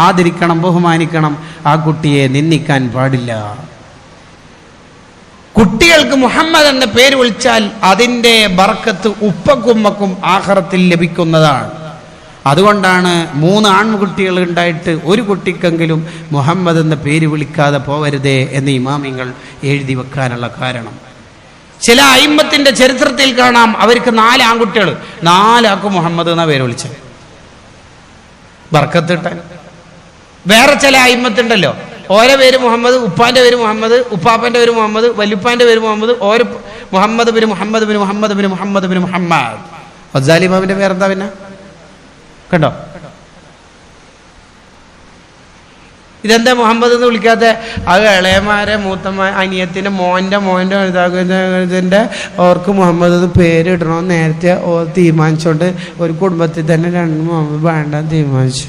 ആദരിക്കണം, ബഹുമാനിക്കണം. ആ കുട്ടിയെ നിന്ദിക്കാൻ പാടില്ല. കുട്ടികൾക്ക് മുഹമ്മദ് എന്ന പേര് വിളിച്ചാൽ അതിൻ്റെ ബർക്കത്ത് ഉപ്പക്കുമ്മക്കും ആഖിറത്തിൽ ലഭിക്കുന്നതാണ്. അതുകൊണ്ടാണ് 3 ആൺകുട്ടികൾ ഉണ്ടായിട്ട് ഒരു കുട്ടിക്കെങ്കിലും മുഹമ്മദ് എന്ന പേര് വിളിക്കാതെ പോവരുതേ എന്ന് ഇമാമിങ്ങൾ എഴുതി വെക്കാനുള്ള കാരണം. ചില അയിമ്മത്തിന്റെ ചരിത്രത്തിൽ കാണാം, അവർക്ക് 4 ആൺകുട്ടികൾ, 4 ആൾക്കും മുഹമ്മദ് എന്ന പേര് വിളിച്ചത് ബർക്കത്ത് കിട്ടാൻ. വേറെ ചില അയിമ്മത്തുണ്ടല്ലോ, ഓരോ പേര് മുഹമ്മദ്, ഉപ്പാന്റെ പേര് മുഹമ്മദ്, ഉപ്പാപ്പന്റെ പേര് മുഹമ്മദ്, വല്യുപ്പാന്റെ പേര് മുഹമ്മദ്, ഓരോ മുഹമ്മദ് ബിൻ മുഹമ്മദ് ബിൻ മുഹമ്മദ് ബിൻ മുഹമ്മദ് ബിൻ മുഹമ്മദ്. ഗസാലി ഇമാമിന്റെ പേരെന്താ പിന്നെ? കണ്ടോ, ഇതെന്താ മുഹമ്മദ് എന്ന് വിളിക്കാത്ത? അത് ഇളയമാരെ മൂത്തമാ അനിയത്തിന്റെ മോൻ്റെ ഇതാകുന്നതിൻ്റെ അവർക്ക് മുഹമ്മദ് എന്ന് പേരിടണമെന്ന് നേരത്തെ തീരുമാനിച്ചോണ്ട് ഒരു കുടുംബത്തിൽ തന്നെ 2 മുഹമ്മദ് വേണ്ട തീരുമാനിച്ചു.